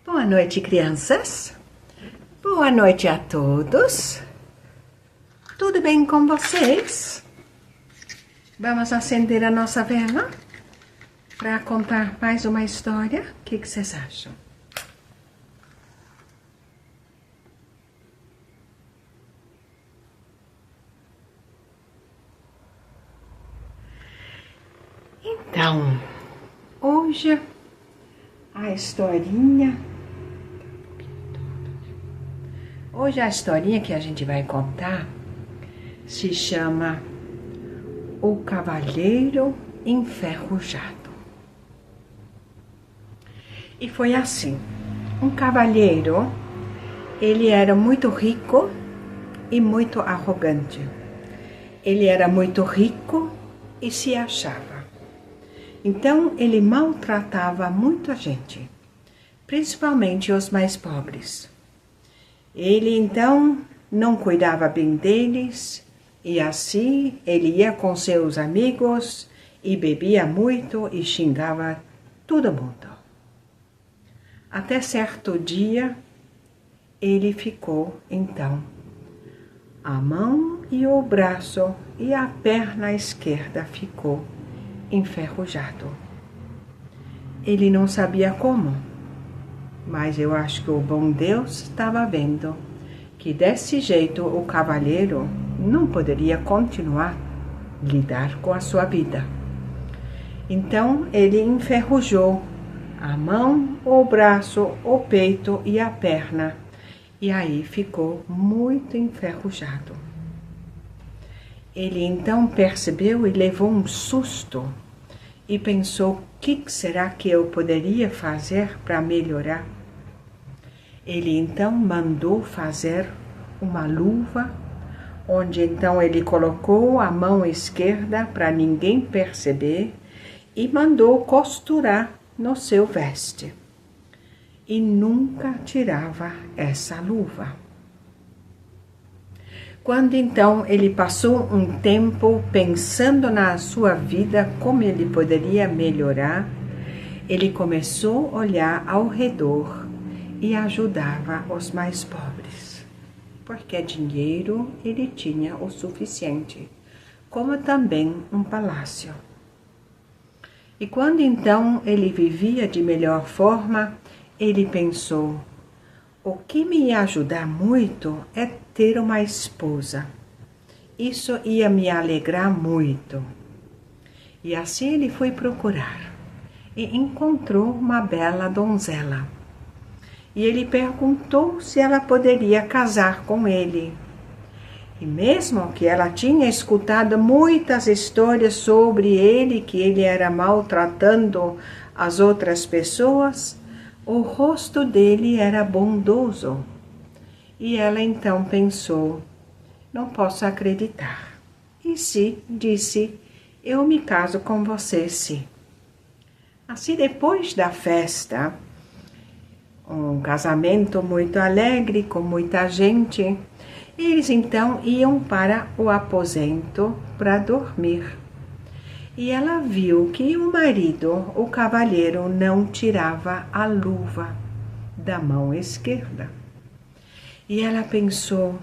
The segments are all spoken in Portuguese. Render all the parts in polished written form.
Boa noite, crianças. Boa noite a todos. Tudo bem com vocês? Vamos acender a nossa vela para contar mais uma história. O que vocês acham? Então, hoje a historinha que a gente vai contar se chama O Cavalheiro Enferrujado. E foi assim, um cavalheiro, ele era muito rico e muito arrogante. Ele era muito rico e se achava. Então, ele maltratava muita gente, principalmente os mais pobres. Ele, então, não cuidava bem deles, e assim ele ia com seus amigos e bebia muito e xingava todo mundo. Até certo dia, ele ficou, então, a mão e o braço e a perna esquerda ficou enferrujado. Ele não sabia como, mas eu acho que o bom Deus estava vendo que desse jeito o cavalheiro não poderia continuar a lidar com a sua vida. Então ele enferrujou a mão, o braço, o peito e a perna, e aí ficou muito enferrujado. Ele então percebeu e levou um susto e pensou: o que será que eu poderia fazer para melhorar? Ele então mandou fazer uma luva, onde então ele colocou a mão esquerda para ninguém perceber e mandou costurar no seu veste. E nunca tirava essa luva. Quando então ele passou um tempo pensando na sua vida, como ele poderia melhorar, ele começou a olhar ao redor e ajudava os mais pobres, porque dinheiro ele tinha o suficiente, como também um palácio. E quando então ele vivia de melhor forma, ele pensou: o que me ia ajudar muito é ter uma esposa. Isso ia me alegrar muito. E assim ele foi procurar e encontrou uma bela donzela. E ele perguntou se ela poderia casar com ele. E mesmo que ela tinha escutado muitas histórias sobre ele, que ele era maltratando as outras pessoas, o rosto dele era bondoso. E ela então pensou: não posso acreditar. E sim, disse: eu me caso com você, sim. Assim, depois da festa, um casamento muito alegre, com muita gente, eles então iam para o aposento para dormir. E ela viu que o marido, o cavalheiro, não tirava a luva da mão esquerda. E ela pensou: o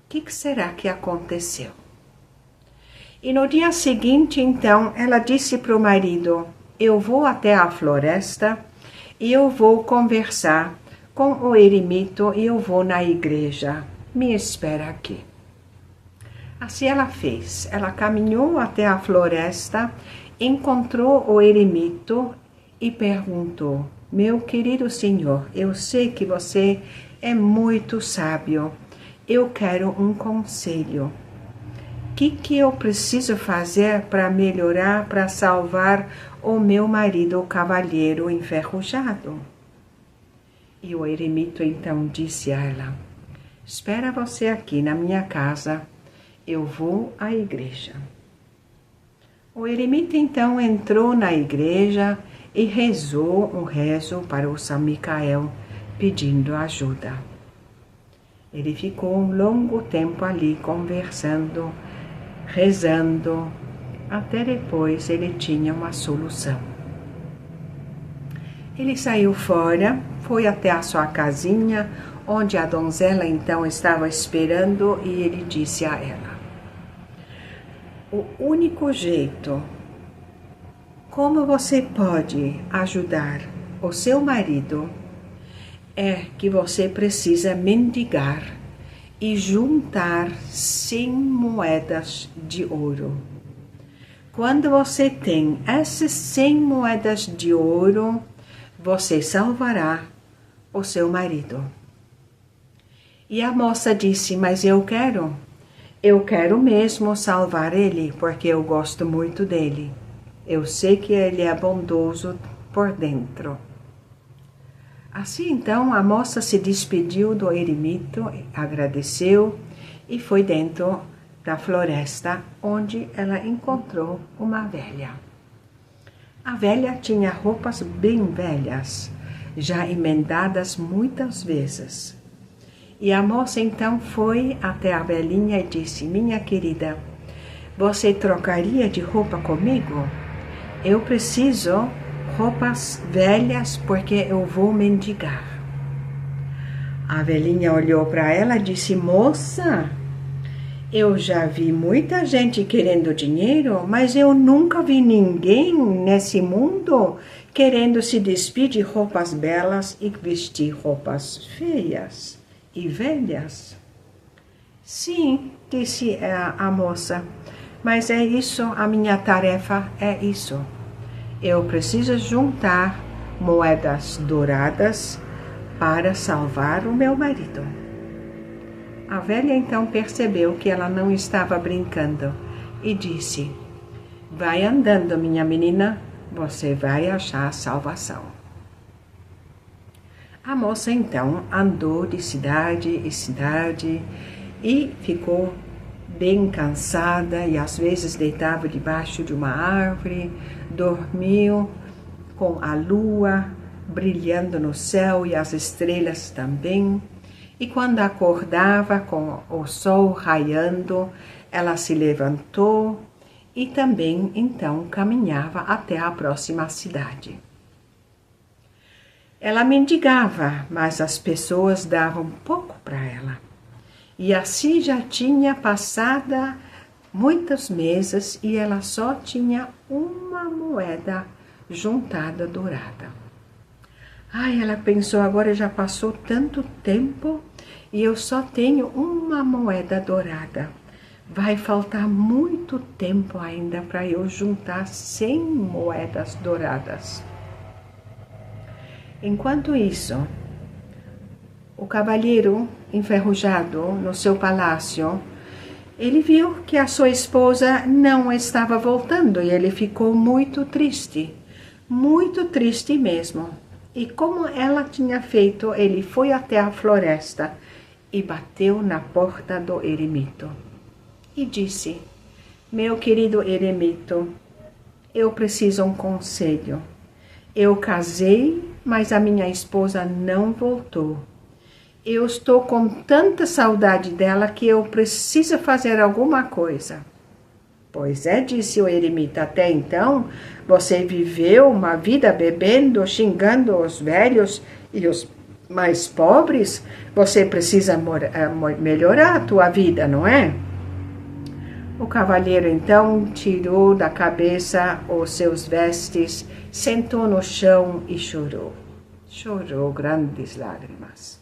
que será que aconteceu? E no dia seguinte, então, ela disse para o marido: eu vou até a floresta e eu vou conversar com o eremito e eu vou na igreja. Me espera aqui. Assim ela fez. Ela caminhou até a floresta, encontrou o eremito e perguntou: meu querido senhor, eu sei que você é muito sábio. Eu quero um conselho. O que eu preciso fazer para melhorar, para salvar o meu marido, o cavalheiro enferrujado? E o eremito então disse a ela: espera você aqui na minha casa, eu vou à igreja. O eremita então entrou na igreja e rezou um rezo para o São Micael, pedindo ajuda. Ele ficou um longo tempo ali conversando, rezando, até depois ele tinha uma solução. Ele saiu fora foi até a sua casinha, onde a donzela então estava esperando, e ele disse a ela: o único jeito como você pode ajudar o seu marido é que você precisa mendigar e juntar 100 moedas de ouro. Quando você tem essas 100 moedas de ouro, você salvará o seu marido. E a moça disse: mas eu quero mesmo salvar ele, porque eu gosto muito dele. Eu sei que ele é bondoso por dentro. Assim então a moça se despediu do eremito, agradeceu e foi dentro da floresta, onde ela encontrou uma velha. A velha tinha roupas bem velhas, já emendadas muitas vezes. E a moça então foi até a velhinha e disse: minha querida, você trocaria de roupa comigo? Eu preciso roupas velhas porque eu vou mendigar. A velhinha olhou para ela e disse: moça, eu já vi muita gente querendo dinheiro, mas eu nunca vi ninguém nesse mundo querendo se despir de roupas belas e vestir roupas feias e velhas. Sim, disse a moça, mas é isso, a minha tarefa é isso. Eu preciso juntar moedas douradas para salvar o meu marido. A velha então percebeu que ela não estava brincando e disse: vai andando, minha menina, você vai achar salvação. A moça então andou de cidade em cidade e ficou bem cansada e às vezes deitava debaixo de uma árvore, dormiu com a lua brilhando no céu e as estrelas também. E quando acordava com o sol raiando, ela se levantou e também então caminhava até a próxima cidade. Ela mendigava, mas as pessoas davam pouco para ela. E assim já tinha passado muitos meses e ela só tinha uma moeda juntada dourada. Ai, ela pensou, agora já passou tanto tempo e eu só tenho uma moeda dourada. Vai faltar muito tempo ainda para eu juntar 100 moedas douradas. Enquanto isso, o cavalheiro enferrujado no seu palácio, ele viu que a sua esposa não estava voltando e ele ficou muito triste mesmo. E como ela tinha feito, ele foi até a floresta e bateu na porta do eremito. E disse: meu querido eremito, eu preciso um conselho. Eu casei, mas a minha esposa não voltou. Eu estou com tanta saudade dela que eu preciso fazer alguma coisa. Pois é, disse o eremito, até então você viveu uma vida bebendo, xingando os velhos e os mais pobres. Você precisa melhorar a tua vida, não é? O cavalheiro então tirou da cabeça os seus vestes, sentou no chão e chorou. Chorou grandes lágrimas.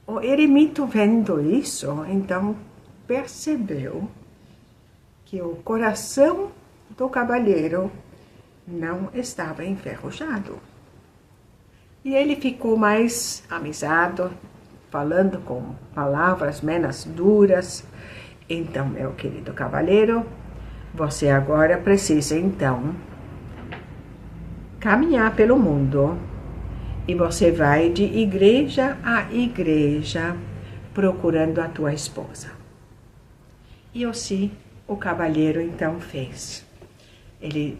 O eremito, vendo isso, então percebeu que o coração do cavalheiro não estava enferrujado. E ele ficou mais amizado, falando com palavras menos duras. Então, meu querido cavalheiro, você agora precisa então caminhar pelo mundo e você vai de igreja a igreja procurando a tua esposa. E assim o cavalheiro então fez. Ele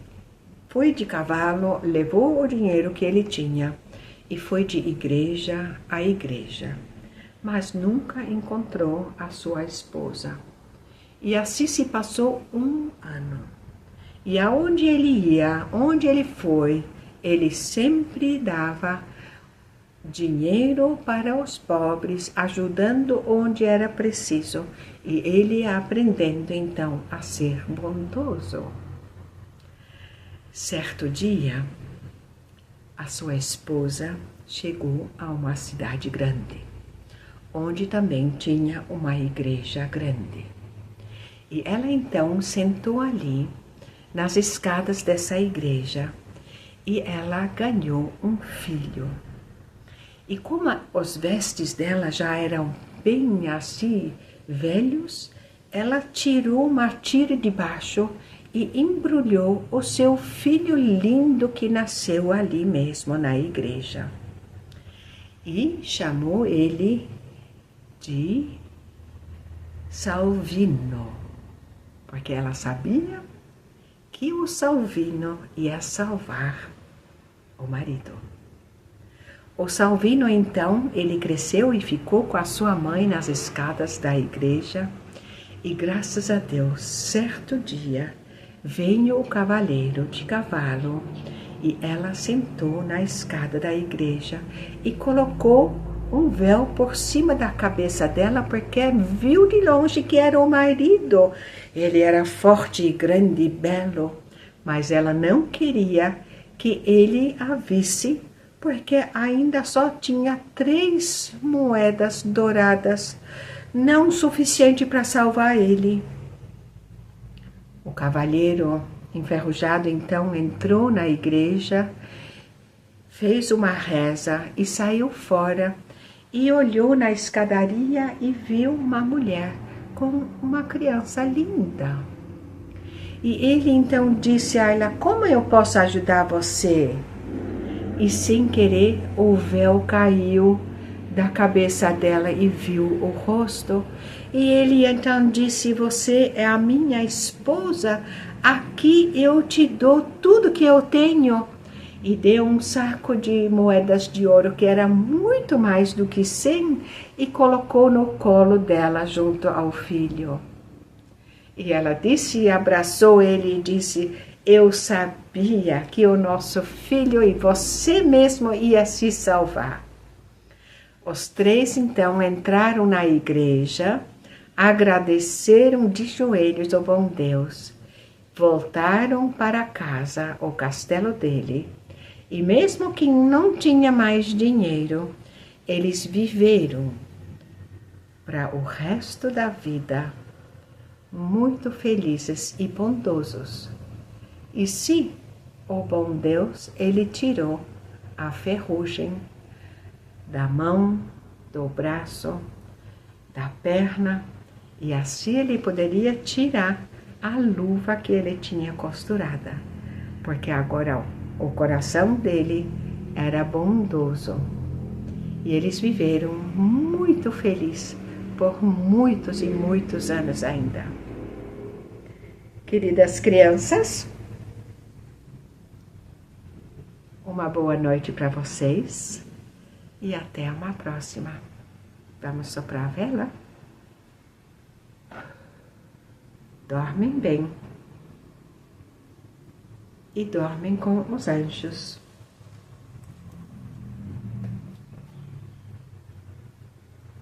foi de cavalo, levou o dinheiro que ele tinha e foi de igreja a igreja, mas nunca encontrou a sua esposa. E assim se passou um ano. E aonde ele ia, onde ele foi, ele sempre dava dinheiro para os pobres, ajudando onde era preciso, e ele aprendendo então a ser bondoso. Certo dia, a sua esposa chegou a uma cidade grande, onde também tinha uma igreja grande. E ela então sentou ali, nas escadas dessa igreja, e ela ganhou um filho. E como os vestes dela já eram bem assim velhos, ela tirou uma tira de baixo e embrulhou o seu filho lindo que nasceu ali mesmo na igreja. E chamou ele de Salvino, porque ela sabia que o Salvino ia salvar o marido. O Salvino, então, ele cresceu e ficou com a sua mãe nas escadas da igreja, e graças a Deus, certo dia, veio o cavaleiro de cavalo, e ela sentou na escada da igreja e colocou um véu por cima da cabeça dela, porque viu de longe que era o marido. Ele era forte e grande e belo, mas ela não queria que ele a visse, porque ainda só tinha 3 moedas douradas, não suficiente para salvar ele. O cavalheiro enferrujado então entrou na igreja, fez uma reza e saiu fora, e olhou na escadaria e viu uma mulher com uma criança linda. E ele então disse a ela: como eu posso ajudar você? E sem querer o véu caiu da cabeça dela e viu o rosto. E ele então disse: você é a minha esposa, aqui eu te dou tudo que eu tenho. E deu um saco de moedas de ouro, que era muito mais do que 100, e colocou no colo dela junto ao filho. E ela disse, e abraçou ele e disse: eu sabia que o nosso filho e você mesmo ia se salvar. Os 3 então entraram na igreja, agradeceram de joelhos ao bom Deus, voltaram para casa, o castelo dele, e mesmo que não tinha mais dinheiro, eles viveram para o resto da vida muito felizes e bondosos. E se o bom Deus, ele tirou a ferrugem da mão, do braço, da perna, e assim ele poderia tirar a luva que ele tinha costurada, porque agora o coração dele era bondoso. E eles viveram muito felizes por muitos e muitos anos ainda. Queridas crianças, uma boa noite para vocês e até uma próxima. Vamos soprar a vela? Dormem bem e dormem com os anjos.